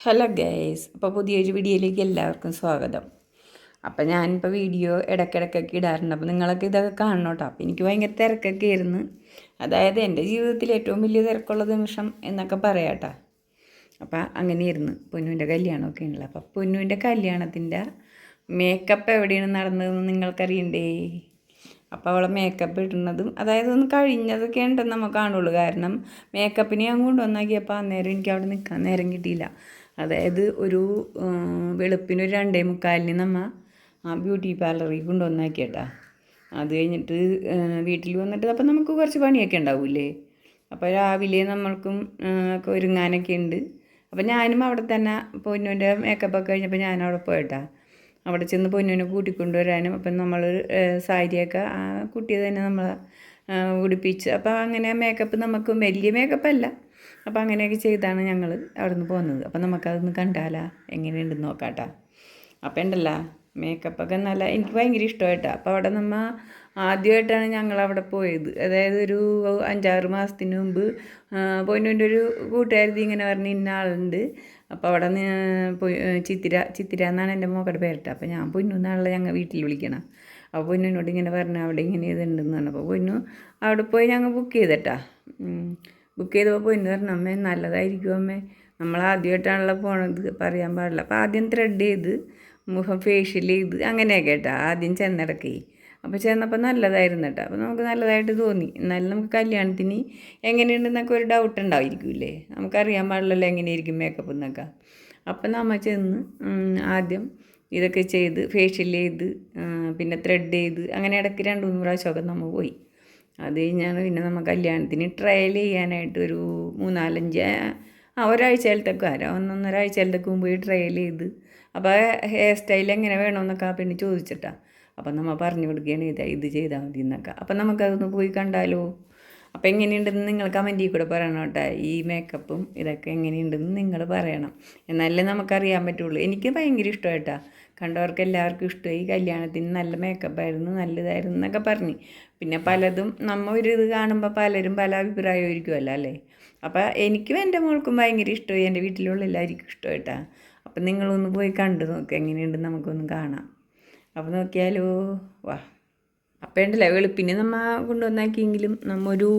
Hello guys, അപ്പോൾ പുതിയൊരു വീഡിയോയിലേക്ക് എല്ലാവർക്കും സ്വാഗതം. അപ്പോൾ ഞാനിപ്പോൾ വീഡിയോ ഇടയ്ക്കിടയ്ക്കൊക്കെ ഇടാറുണ്ട്. അപ്പോൾ നിങ്ങളൊക്കെ ഇതൊക്കെ കാണണം കേട്ടോ. അപ്പോൾ എനിക്ക് ഭയങ്കര തിരക്കൊക്കെ ആയിരുന്നു. അതായത് എൻ്റെ ജീവിതത്തിൽ ഏറ്റവും വലിയ തിരക്കുള്ള നിമിഷം എന്നൊക്കെ പറയാം കേട്ടോ. അപ്പോൾ അങ്ങനെയായിരുന്നു പൊന്നുവിൻ്റെ കല്യാണമൊക്കെ ഉണ്ടല്ലോ. അപ്പോൾ പൊന്നുവിൻ്റെ കല്യാണത്തിൻ്റെ മേക്കപ്പ് എവിടെയാണ് നടന്നതെന്ന് നിങ്ങൾക്കറിയണ്ടേ? അപ്പോൾ അവളെ മേക്കപ്പ് ഇടുന്നതും അതായത് ഒന്ന് കഴിഞ്ഞതൊക്കെ ഉണ്ടെന്ന് നമുക്ക് കാണുള്ളൂ. കാരണം മേക്കപ്പിന് ഞാൻ കൊണ്ടുവന്നാക്കിയപ്പോൾ അന്നേരം എനിക്ക് അവിടെ നിൽക്കാൻ നേരം കിട്ടിയില്ല. അതായത് ഒരു വെളുപ്പിനൊരു 2:45 നമ്മൾ ബ്യൂട്ടി പാർലറിൽ കൊണ്ടുവന്നാക്കിയേട്ടാ. അത് കഴിഞ്ഞിട്ട് വീട്ടിൽ വന്നിട്ട് അപ്പോൾ നമുക്ക് കുറച്ച് പണിയൊക്കെ ഉണ്ടാവില്ലേ. അപ്പോൾ രാവിലെ നമ്മൾക്കും ഒക്കെ ഒരുങ്ങാനൊക്കെ ഉണ്ട്. അപ്പോൾ ഞാനും അവിടെ തന്നെ പൊന്നുവിൻ്റെ മേക്കപ്പൊക്കെ കഴിഞ്ഞപ്പോൾ ഞാനവിടെ പോയിട്ടാ. അവിടെ ചെന്ന് പൊന്നുവിനെ കൂട്ടിക്കൊണ്ടുവരാനും അപ്പം നമ്മൾ സാരിയൊക്കെ ആ കുട്ടിയെ തന്നെ നമ്മൾ ഉടുപ്പിച്ച് അപ്പോൾ അങ്ങനെ മേക്കപ്പ് നമുക്ക് വലിയ മേക്കപ്പല്ല. അപ്പോൾ അങ്ങനെയൊക്കെ ചെയ്താണ് ഞങ്ങൾ അവിടെ നിന്ന് പോകുന്നത്. അപ്പോൾ നമുക്കതൊന്ന് കണ്ടാലാ എങ്ങനെയുണ്ടെന്ന് നോക്കാട്ടാ. അപ്പോൾ ഉണ്ടല്ലോ മേക്കപ്പൊക്കെ നല്ല എനിക്ക് ഭയങ്കര ഇഷ്ടമായിട്ടാണ്. അപ്പോൾ അവിടെ നമ്മൾ ആദ്യമായിട്ടാണ് ഞങ്ങളവിടെ പോയത്. അതായത് ഒരു 5-6 മാസത്തിന് മുമ്പ് പൊന്നുവിൻ്റെ ഒരു കൂട്ടുകാരി ഇങ്ങനെ പറഞ്ഞ് ഇന്ന ആളുണ്ട്. അപ്പോൾ അവിടെ ചിത്തിര എന്നാണ് എൻ്റെ മോക്കടെ പേരിട്ട. അപ്പോൾ ഞാൻ പൊന്നു എന്നാണല്ലോ ഞങ്ങൾ വീട്ടിൽ വിളിക്കണം. അപ്പോൾ പൊന്നിനോട് ഇങ്ങനെ പറഞ്ഞു അവിടെ ഇങ്ങനെ ഇതുണ്ടെന്ന് പറഞ്ഞപ്പോൾ പൊന്നു അവിടെ പോയി ഞങ്ങൾ ബുക്ക് ചെയ്തിട്ടാ. ബുക്ക് ചെയ്തപ്പോൾ പൊന്നു പറഞ്ഞു അമ്മേ നല്ലതായിരിക്കും അമ്മേ, നമ്മൾ ആദ്യമായിട്ടാണല്ലോ പോണത്, പറയാൻ പാടില്ല. അപ്പോൾ ആദ്യം ത്രെഡ് ചെയ്ത് മുഖം ഫേഷ്യൽ ചെയ്ത് അങ്ങനെയൊക്കെ കേട്ടോ ആദ്യം ചെന്നിടക്കേ. അപ്പോൾ ചെന്നപ്പോൾ നല്ലതായിരുന്നു കേട്ടോ. അപ്പോൾ നമുക്ക് നല്ലതായിട്ട് തോന്നി. എന്നാലും നമുക്ക് കല്യാണത്തിന് എങ്ങനെയുണ്ടെന്നൊക്കെ ഒരു ഡൗട്ട് ഉണ്ടായിരിക്കില്ലേ. നമുക്കറിയാൻ പാടില്ലല്ലോ എങ്ങനെയായിരിക്കും മേക്കപ്പ് എന്നൊക്കെ. അപ്പം നമ്മൾ ചെന്ന് ആദ്യം ഇതൊക്കെ ചെയ്ത് ഫേഷ്യൽ ചെയ്ത് പിന്നെ ത്രെഡ് ചെയ്ത് അങ്ങനെ ഇടയ്ക്ക് 2-3 പ്രാവശ്യമൊക്കെ നമ്മൾ പോയി. അത് കഴിഞ്ഞാണ് പിന്നെ നമ്മൾ കല്യാണത്തിന് ട്രയൽ ചെയ്യാനായിട്ട് ഒരു 3-4-5 ഒരാഴ്ചയിലത്തേക്ക് 1-1.5 ആഴ്ചയിലത്തേക്ക് മുമ്പ് പോയി ട്രയൽ ചെയ്ത്. അപ്പോൾ ഹെയർ സ്റ്റൈൽ എങ്ങനെ വേണമെന്നൊക്കെ ആ പെണ്ണ് ചോദിച്ചിട്ടാണ്. അപ്പം നമ്മൾ പറഞ്ഞു കൊടുക്കുകയാണ് ഇത് ചെയ്താൽ മതി എന്നൊക്കെ. അപ്പം നമുക്കതൊന്ന് പോയി കണ്ടാലോ. അപ്പോൾ എങ്ങനെയുണ്ടെന്ന് നിങ്ങൾ കമൻറ്റിൽ കൂടെ പറയണം കേട്ടോ. ഈ മേക്കപ്പും ഇതൊക്കെ എങ്ങനെയുണ്ടെന്ന് നിങ്ങൾ പറയണം, എന്നാലേ നമുക്കറിയാൻ പറ്റുള്ളൂ. എനിക്ക് ഭയങ്കര ഇഷ്ടമായിട്ടാണ്. കണ്ടവർക്ക് എല്ലാവർക്കും ഇഷ്ടമായി. കല്യാണത്തിന് നല്ല മേക്കപ്പായിരുന്നു, നല്ലതായിരുന്നു എന്നൊക്കെ പറഞ്ഞ്. പിന്നെ പലതും നമ്മൾ ഒരു ഇത് കാണുമ്പോൾ പലരും പല അഭിപ്രായമായിരിക്കുമല്ലോ അല്ലേ. അപ്പോൾ എനിക്കും എൻ്റെ മോൾക്കും ഭയങ്കര ഇഷ്ടമായി, എൻ്റെ വീട്ടിലുള്ള എല്ലാവർക്കും ഇഷ്ടമായിട്ടാണ്. അപ്പം നിങ്ങളൊന്ന് പോയി കണ്ടു നോക്കുക എങ്ങനെയുണ്ടെന്ന് നമുക്കൊന്ന് കാണാം. അപ്പോൾ നോക്കിയാലോ വാ. അപ്പോൾ ഉണ്ടല്ലേ വെളുപ്പിന് നമ്മൾ കൊണ്ടുവന്നാക്കിയെങ്കിലും നമ്മൾ ഒരു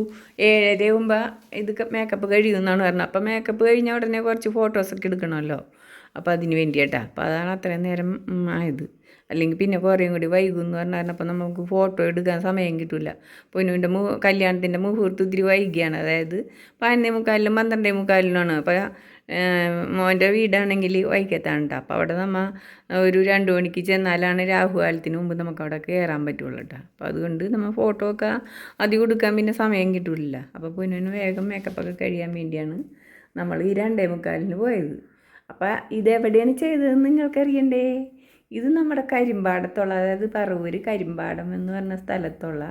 7:30 ആകുമ്പോൾ ഇത് മേക്കപ്പ് കഴിയുമെന്നാണ് പറഞ്ഞത്. അപ്പോൾ മേക്കപ്പ് കഴിഞ്ഞ ഉടനെ കുറച്ച് ഫോട്ടോസൊക്കെ എടുക്കണമല്ലോ. അപ്പോൾ അതിന് വേണ്ടിയിട്ടാ. അപ്പോൾ അതാണ് അത്രയും നേരം ആയത്. അല്ലെങ്കിൽ പിന്നെ കുറേയും കൂടി വൈകും എന്ന് പറഞ്ഞാൽ അപ്പോൾ നമുക്ക് ഫോട്ടോ എടുക്കാൻ സമയം കിട്ടില്ല. പൊന്നുവിൻ്റെ കല്യാണത്തിൻ്റെ മുഹൂർത്തം ഇത്തിരി വൈകിയാണ്. അതായത് 11:45-ലും 12:45-ലുമാണ്. അപ്പോൾ മോൻ്റെ വീടാണെങ്കിൽ വൈക്കത്താണ് കേട്ടോ. അപ്പോൾ അവിടെ നമ്മൾ ഒരു 2 മണിക്ക് ചെന്നാലാണ് രാഹുകാലത്തിന് മുമ്പ് നമുക്ക് അവിടെ കയറാൻ പറ്റുള്ളൂ കേട്ടോ. അപ്പോൾ അതുകൊണ്ട് നമ്മൾ ഫോട്ടോ ഒക്കെ അധികം എടുക്കാൻ പിന്നെ സമയം കിട്ടില്ല. അപ്പോൾ പൊന്നുവിന് വേഗം മേക്കപ്പൊക്കെ കഴിയാൻ വേണ്ടിയാണ് നമ്മൾ ഈ 2:45-ന് പോയത്. അപ്പോൾ ഇതെവിടെയാണ് ചെയ്തതെന്ന് നിങ്ങൾക്കറിയണ്ടേ? ഇത് നമ്മുടെ കരിമ്പാടത്തുള്ള, അതായത് പറവൂർ കരിമ്പാടം എന്ന് പറഞ്ഞ സ്ഥലത്തുള്ള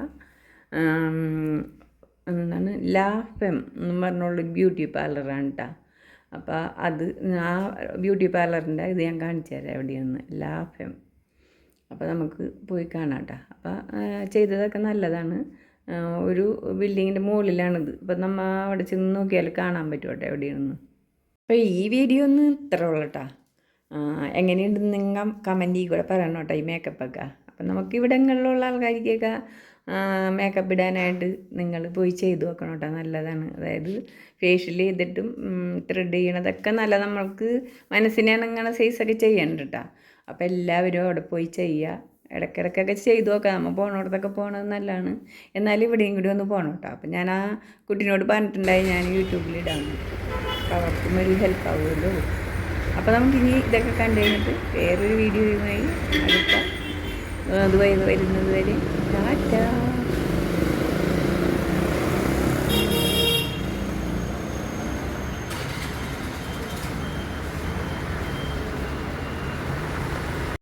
എന്താണ് ലാഫെം എന്ന് പറഞ്ഞുള്ള ബ്യൂട്ടി പാർലറാണ് കേട്ടോ. അപ്പോൾ അത് ആ ബ്യൂട്ടി പാർലറിൻ്റെ ഇത് ഞാൻ കാണിച്ചു തരാം എവിടെയാണെന്ന്. ലാഫെം. അപ്പോൾ നമുക്ക് പോയി കാണാം കേട്ടോ. അപ്പോൾ ചെയ്തതൊക്കെ നല്ലതാണ്. ഒരു ബിൽഡിങ്ങിൻ്റെ മുകളിലാണിത്. അപ്പോൾ നമ്മൾ അവിടെ ചെന്ന് നോക്കിയാൽ കാണാൻ പറ്റും കേട്ടോ എവിടെയാണെന്ന്. അപ്പോൾ ഈ വീഡിയോ ഒന്ന് ഇത്ര ഉള്ളൂ കേട്ടോ. എങ്ങനെയുണ്ടെന്ന് നിങ്ങൾ കമൻറ്റിൽ കൂടെ പറയണം കേട്ടോ ഈ മേക്കപ്പൊക്കെ. അപ്പം നമുക്ക് ഇവിടങ്ങളിലുള്ള ആൾക്കാർക്കൊക്കെ മേക്കപ്പ് ഇടാനായിട്ട് നിങ്ങൾ പോയി ചെയ്ത് നോക്കണം കേട്ടോ, നല്ലതാണ്. അതായത് ഫേഷ്യൽ ചെയ്തിട്ടും ത്രെഡ് ചെയ്യണതൊക്കെ നല്ല നമ്മൾക്ക് മനസ്സിനെ അങ്ങനെ സൈസൊക്കെ ചെയ്യണ്ട കേട്ടോ. അപ്പോൾ എല്ലാവരും അവിടെ പോയി ചെയ്യുക. ഇടയ്ക്കിടയ്ക്കൊക്കെ ചെയ്ത് നോക്കാം. നമ്മൾ പോകണോടത്തൊക്കെ പോകണത് നല്ലതാണ്. എന്നാലും ഇവിടെയും കൂടി ഒന്ന് പോകണം കേട്ടോ. അപ്പം ഞാൻ ആ കുട്ടീനോട് പറഞ്ഞിട്ടുണ്ടായി ഞാൻ യൂട്യൂബിലിടാമെന്ന്. അപ്പോൾ അവർക്കും ഒരു ഹെൽപ്പ് ആവുമല്ലോ. അപ്പോൾ നമുക്കിനി ഇതൊക്കെ കണ്ടു കഴിഞ്ഞിട്ട് വേറൊരു വീഡിയോയുമായി അടുത്ത അതുവരെ വരുന്നത് വരെ ടാറ്റാ.